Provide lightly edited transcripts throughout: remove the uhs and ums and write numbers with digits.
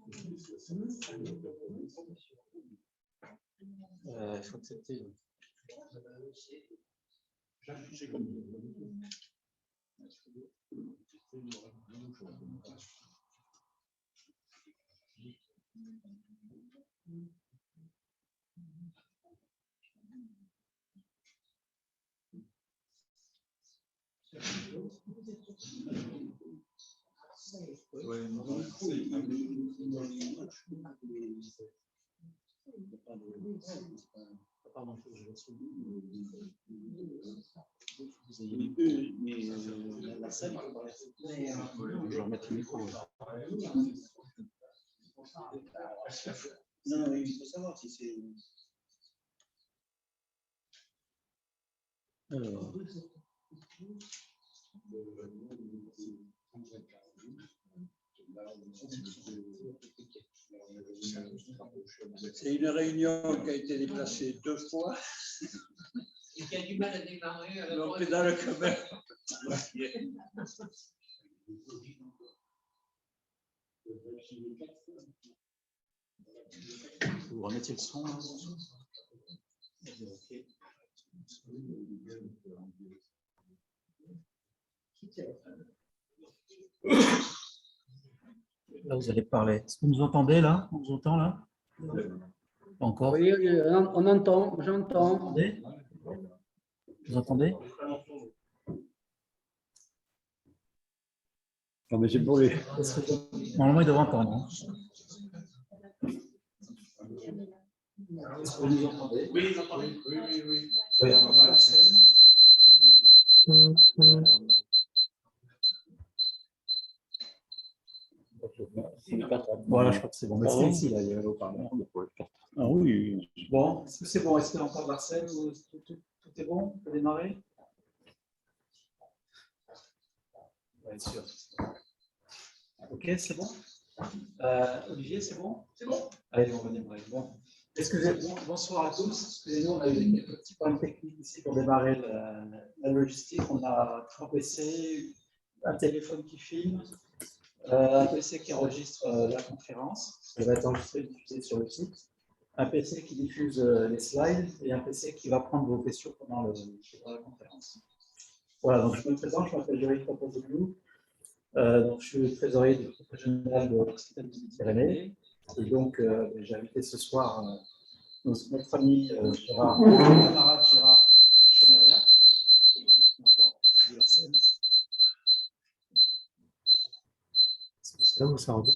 Il faut accepter. Pardon, la salle, je vais remettre le micro. Non, il faut savoir si c'est. Alors. C'est une réunion qui a été déplacée 2 fois. Et qui a du mal à démarrer. On pédale quand même. Vous remettez le son. Là. Là, vous allez parler. Est-ce que vous nous entendez là? On vous entend là? Pas encore? Oui, on entend, j'entends. Vous entendez? Vous entendez? Non, mais c'est pour les. Normalement, il devrait entendre. Hein. Est-ce que vous nous entendez? Oui, vous entendez? Oui. Vous avez un la scène. Voilà, je crois que c'est bon. Mais c'est ici, là, il y a le haut-parleur. Ah oui. Bon, est-ce que c'est bon? Est-ce qu'il y a encore Marcel? Tout est bon? On peut démarrer? On va être sûr. Ok, c'est bon? Olivier, c'est bon? C'est bon. Allez, on va démarrer. Bon. Bonsoir à tous. Excusez-nous, on a eu quelques petits problèmes techniques ici pour démarrer la logistique. On a 3 PC, un téléphone qui filme, un PC qui enregistre la conférence, qui va être enregistré et diffusé sur le site, un PC qui diffuse les slides et un PC qui va prendre vos questions pendant la conférence. Voilà, donc je me présente, je m'appelle Loïc Papazoglou. Donc je suis le trésorier du groupe régional de l'Occitanie des Pyrénées. Et donc j'ai invité ce soir notre ami Gérard, mon camarade Gérard Chomeriac. C'est là où ça revoit.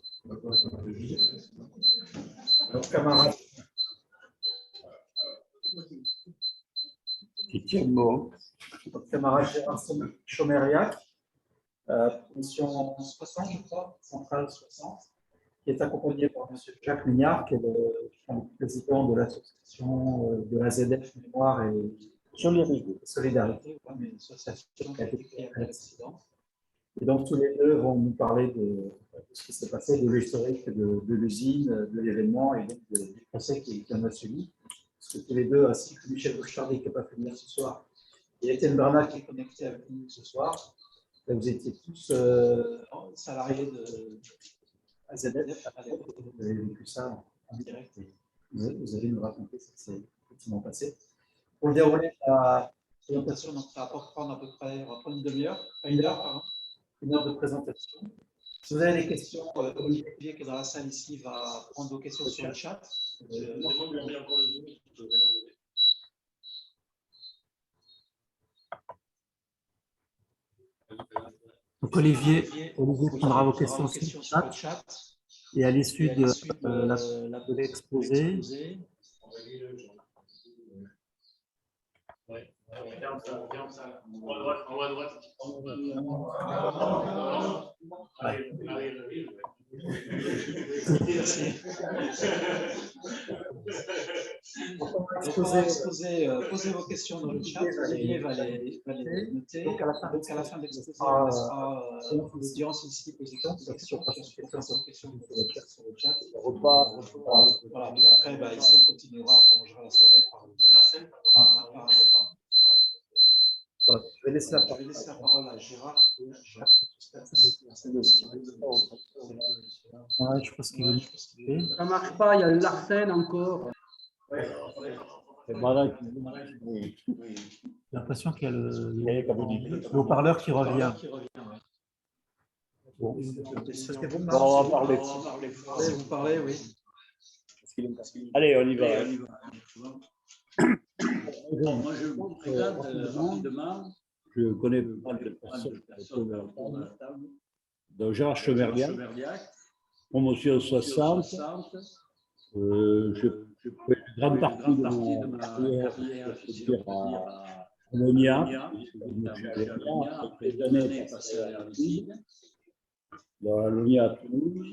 Notre camarade. Notre camarade Gérard Chomeriac, mission 60, je crois, centrale 60, qui est accompagné par M. Jacques Mignard, qui est le président de l'association de la ZF Mémoire et Solidarité, une association qui a été créée après l'accident. Et donc, tous les deux vont nous parler de ce qui s'est passé, de l'historique de l'usine, de l'événement et donc du procès qui en a suivi. Parce que tous les deux, ainsi que Michel Bouchardet, qui n'a pas pu venir ce soir, et Étienne Bernat, qui est connecté avec nous ce soir, vous étiez tous salariés de AZF à l'époque, vous avez vécu ça en direct et vous allez nous raconter ce qui s'est effectivement passé. Pour le dérouler de la présentation, donc ça va prendre à peu près, on va prendre une demi-heure, une heure de présentation. Si vous avez des questions, Olivier qui est dans la salle ici va prendre vos questions sur le chat. Donc Olivier prendra vos questions sur le chat et à l'issue de l'exposé. Posez vos questions dans le chat, Olivier va les noter. Donc à la fin de l'exposé, on sera durant celui-ci poser quelques questions sur le chat. Voilà, puis après, ici on continuera, on prolongera la soirée par un repas. Voilà, je vais laisser la Je vais laisser la parole à Gérard. Ouais, je pense qu'il veut participer. Ça marche pas, il y a le Larsen encore. C'est malin. J'ai l'impression qu'il y a le haut-parleur qui revient. Bon, ça c'est bon, Bon, on va parler. Ouais, vous parlez, oui. Allez, on y va. Bon, moi, je me présente rapidement. Je connais pas de personnes autour de la table. Donc, Gérard Cheverliac, promotion 60. Je fais une grande partie de ma carrière, je peux dire, à Lonia. Après des années passées à l'usine. Dans la Lonia à Toulouse.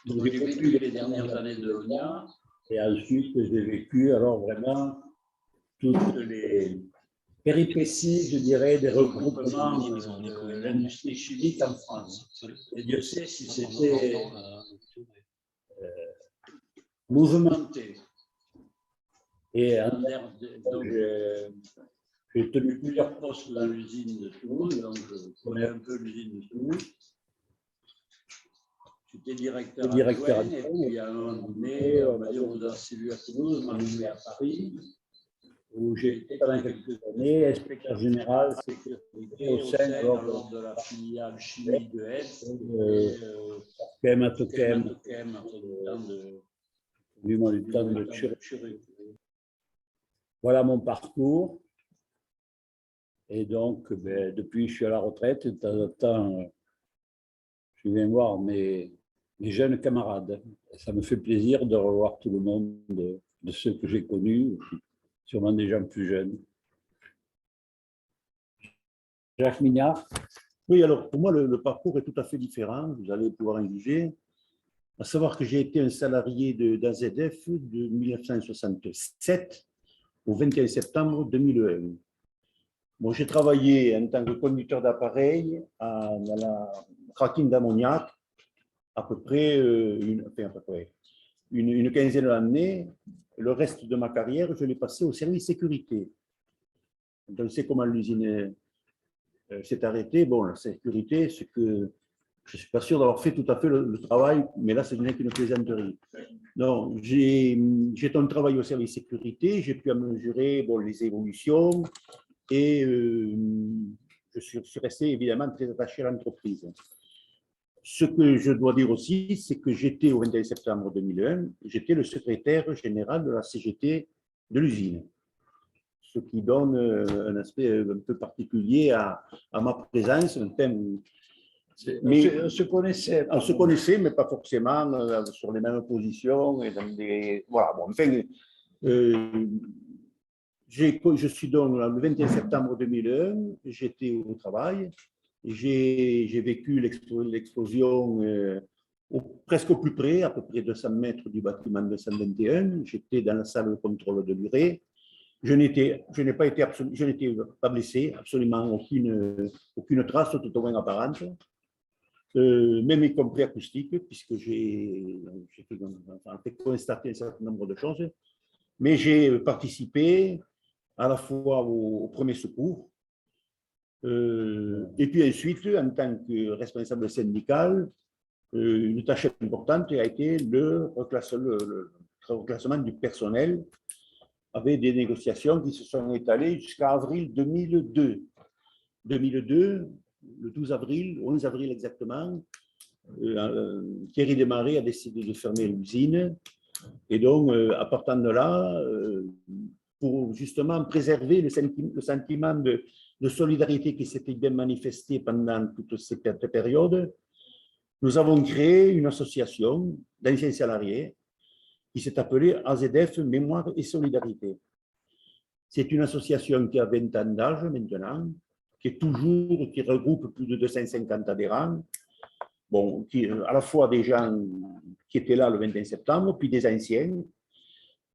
Donc, j'ai vécu les dernières années de Lonia. Et ensuite, j'ai vécu, alors vraiment, toutes les péripéties, je dirais, des regroupements de l'industrie chimique en France. Et Dieu sait si c'était mouvementé. Et donc, j'ai tenu plusieurs postes dans l'usine de Toulouse, donc je connais un peu l'usine de Toulouse. J'étais directeur adjoint, et puis à un moment donné, on va dire, on nous a séduit à Toulouse, on m'a nommé à Paris, où j'ai été pendant quelques années inspecteur général sécurité au sein de la filiale chimie de Hesse, Tokem, du temps de Tchuré. Voilà mon parcours. Et donc, depuis, je suis à la retraite. De temps en temps, je viens voir mes jeunes camarades. Ça me fait plaisir de revoir tout le monde de ceux que j'ai connus, sûrement des gens plus jeunes. Jacques Mignard. Oui, alors pour moi, le parcours est tout à fait différent, vous allez pouvoir en juger. À savoir que j'ai été un salarié d'AZF de 1967 au 21 septembre 2001. Bon, j'ai travaillé en tant que conducteur d'appareil à la cracking d'ammoniac à peu près une quinzaine d'années. Le reste de ma carrière, je l'ai passé au service sécurité. Donc, on sait comment l'usine s'est arrêtée. Bon, la sécurité, c'est que je ne suis pas sûr d'avoir fait tout à fait le travail, mais là, ce n'est qu'une plaisanterie. Non, j'ai un travail au service sécurité, j'ai pu mesurer les évolutions et je suis resté évidemment très attaché à l'entreprise. Ce que je dois dire aussi, c'est que j'étais au 21 septembre 2001, j'étais le secrétaire général de la CGT de l'usine, ce qui donne un aspect un peu particulier à ma présence, un thème. Mais On se connaissait. On se connaissait, mais pas forcément sur les mêmes positions. Et dans des, voilà, bon, enfin, je suis donc le 21 septembre 2001, j'étais au travail, j'ai vécu l'explosion presque au plus près, à peu près 200 mètres du bâtiment 221. J'étais dans la salle de contrôle de l'urée. Je n'étais pas blessé, absolument aucune trace, tout au moins apparente. Même y compris acoustique, puisque j'ai fait constater un certain nombre de choses. Mais j'ai participé à la fois au premier secours, et puis ensuite, en tant que responsable syndical, une tâche importante a été le reclassement du personnel, avec des négociations qui se sont étalées jusqu'à avril 2002. 2002, le 12 avril, 11 avril exactement, Thierry Desmarais a décidé de fermer l'usine. Et donc, à partir de là, pour justement préserver le sentiment de solidarité qui s'était bien manifesté pendant toute cette période, nous avons créé une association d'anciens salariés qui s'est appelée AZF Mémoire et Solidarité. C'est une association qui a 20 ans d'âge maintenant, qui regroupe plus de 250 adhérents, qui à la fois des gens qui étaient là le 21 septembre, puis des anciens.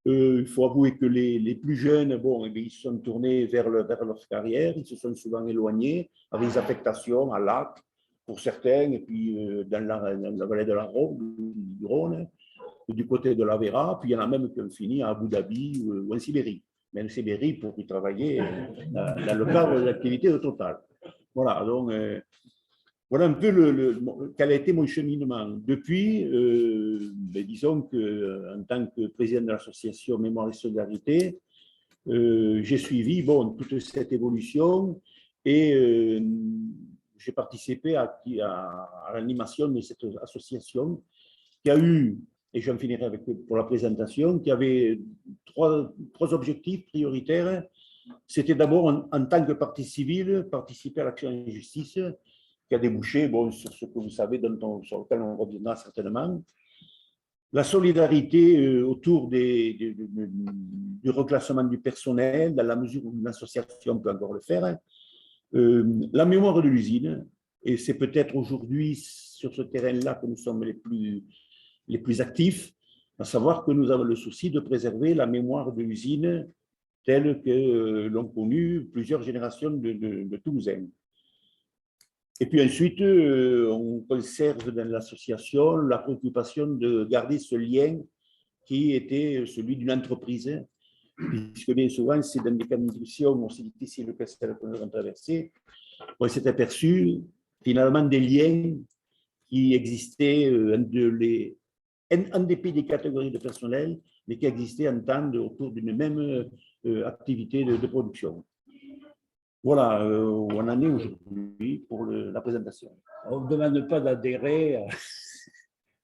Il faut avouer que les plus jeunes, ils se sont tournés vers leur carrière, ils se sont souvent éloignés avec des affectations à Lac, pour certains, et puis dans la vallée de la Rhône, du Rhône, du côté de l'Aveyra, puis il y en a même qui ont fini à Abu Dhabi ou en Sibérie. mais elle s'est mairie pour y travailler dans le cadre de l'activité de Total. Voilà, donc voilà un peu quel a été mon cheminement. Depuis, disons qu'en tant que président de l'association Mémoire et Solidarité, j'ai suivi toute cette évolution et j'ai participé à l'animation de cette association qui a eu, et j'en finirai avec pour la présentation, qui avait trois objectifs prioritaires. C'était d'abord, en tant que partie civile, participer à l'action en justice, qui a débouché sur ce que vous savez, sur lequel on reviendra certainement. La solidarité autour du reclassement du personnel, dans la mesure où une association peut encore le faire. La mémoire de l'usine, et c'est peut-être aujourd'hui sur ce terrain-là que nous sommes les plus actifs, à savoir que nous avons le souci de préserver la mémoire de l'usine telle que l'ont connue plusieurs générations de Toulousains. Et puis ensuite, on conserve dans l'association la préoccupation de garder ce lien qui était celui d'une entreprise, puisque bien souvent, c'est dans des conditions aussi difficiles que celles que nous avons traversées, on s'est aperçu finalement des liens qui existaient en dépit des catégories de personnel, mais qui existaient en temps autour d'une même activité de production. Voilà où on en est aujourd'hui pour la présentation. On ne demande pas d'adhérer à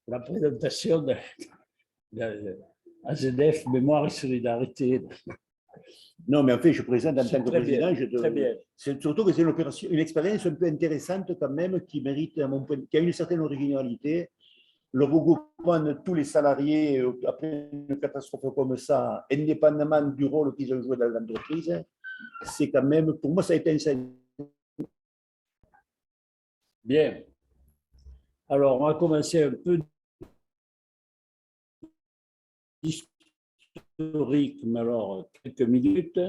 la présentation de AZF Mémoire et Solidarité. Non, mais en fait, je présente en tant que président. Très bien. C'est surtout que c'est une expérience un peu intéressante quand même qui mérite, à mon point, qui a une certaine originalité. Le regroupement de tous les salariés après une catastrophe comme ça, indépendamment du rôle qu'ils ont joué dans l'entreprise, c'est quand même, pour moi, ça a été un... Bien. Alors, on va commencer un peu d'historique, mais alors, quelques minutes.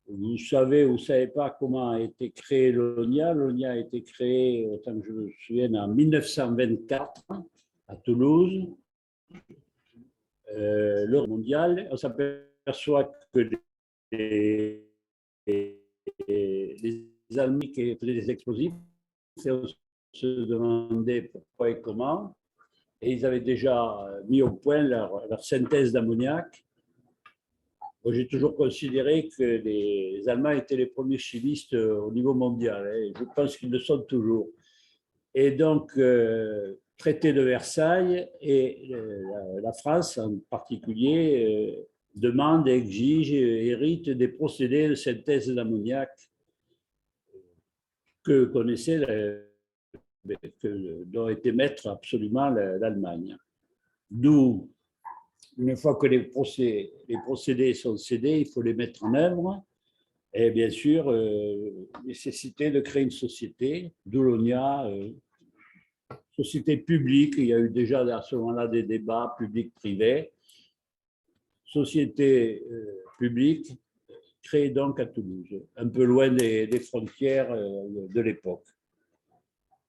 Vous savez ou ne savez pas comment a été créé l'ONIA. L'ONIA a été créée, autant que je me souvienne, en 1924 à Toulouse. L'Euro mondial, on s'aperçoit que les Allemands qui faisaient des explosifs, on se demandait pourquoi et comment. Et ils avaient déjà mis au point leur synthèse d'ammoniac. J'ai toujours considéré que les Allemands étaient les premiers chimistes au niveau mondial. Et je pense qu'ils le sont toujours. Et donc, traité de Versailles, et la France en particulier demande, exige, hérite des procédés de synthèse d'ammoniac que connaissait, dont était maître absolument l'Allemagne. D'où, une fois que les procédés sont cédés, il faut les mettre en œuvre. Et bien sûr, nécessité de créer une société, d'où l'ONIA, société publique. Il y a eu déjà à ce moment-là des débats publics-privés. Société publique créée donc à Toulouse, un peu loin des frontières de l'époque.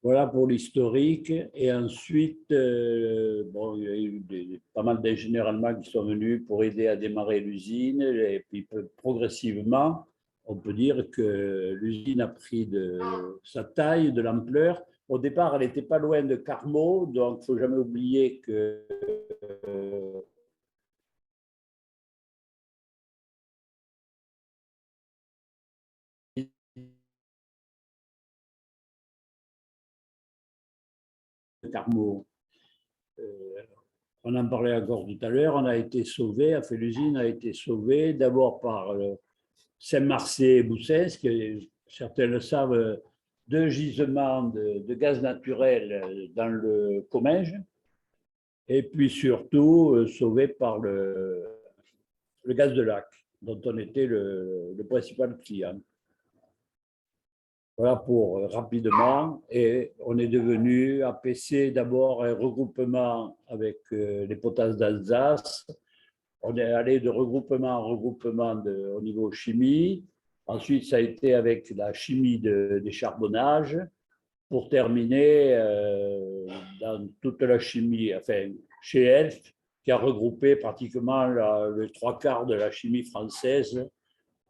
Voilà pour l'historique. Et ensuite, il y a eu pas mal d'ingénieurs allemands qui sont venus pour aider à démarrer l'usine. Et puis progressivement, on peut dire que l'usine a pris de sa taille, de l'ampleur. Au départ, elle n'était pas loin de Carmaux, donc il ne faut jamais oublier que Carmaux. On en parlait encore tout à l'heure, on a été sauvé, l'usine a été sauvée d'abord par Saint-Marcé et Boussens, qui, certains le savent, deux gisements de gaz naturel dans le Comminges, et puis surtout sauvé par le gaz de lac, dont on était le principal client. Voilà pour rapidement. Et on est devenu APC d'abord un regroupement avec les potasses d'Alsace. On est allé de regroupement en regroupement au niveau chimie. Ensuite, ça a été avec la chimie des charbonnages. Pour terminer, dans toute la chimie, enfin, chez Elf, qui a regroupé pratiquement les 3/4 de la chimie française.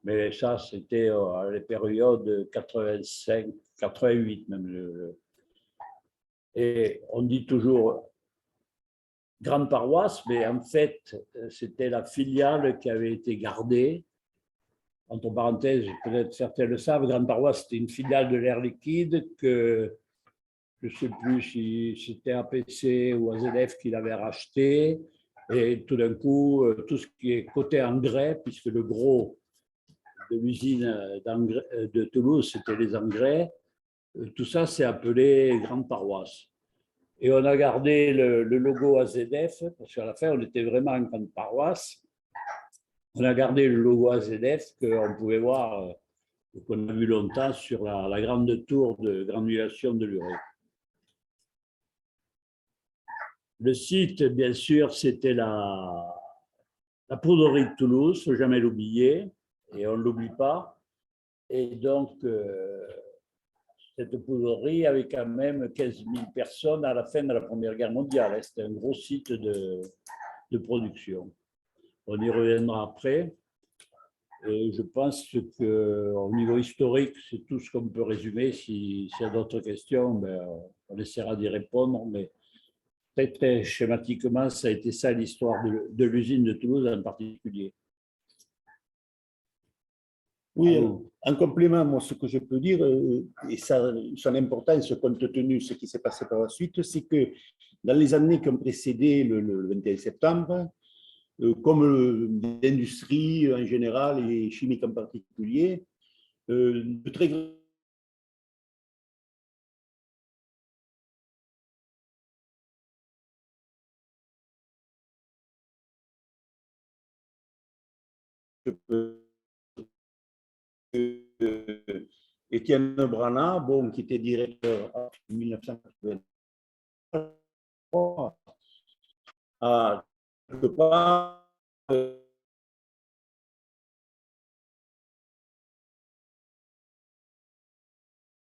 Mais ça, c'était à la période 85, 88 même. Et on dit toujours grande paroisse, mais en fait, c'était la filiale qui avait été gardée. Entre parenthèses, peut-être certains le savent, grande paroisse, c'était une filiale de l'Air Liquide que je ne sais plus si c'était APC ou AZF qui l'avait racheté. Et tout d'un coup, tout ce qui est côté engrais, puisque le gros de l'usine de Toulouse, c'était les engrais, tout ça s'est appelé Grande Paroisse. Et on a gardé le logo AZF, parce qu'à la fin, on était vraiment en grande paroisse. On a gardé le logo AZF qu'on pouvait voir, qu'on a vu longtemps sur la grande tour de granulation de l'urée. Le site, bien sûr, c'était la poudrerie de Toulouse, il ne faut jamais l'oublier, et on ne l'oublie pas. Et donc, cette poudrerie avait quand même 15 000 personnes à la fin de la Première Guerre mondiale. C'était un gros site de production. On y reviendra après. Et je pense qu'au niveau historique, c'est tout ce qu'on peut résumer. S'il y a d'autres questions, ben, on essaiera d'y répondre. Mais très, très schématiquement, ça a été ça l'histoire de l'usine de Toulouse en particulier. Oui, en complément, moi, ce que je peux dire, et ça, son importance compte tenu de ce qui s'est passé par la suite, c'est que dans les années qui ont précédé le 21 septembre, comme l'industrie en général et chimique en particulier, de très grands Étienne Brana, bon, qui était directeur en 1983, à quelque part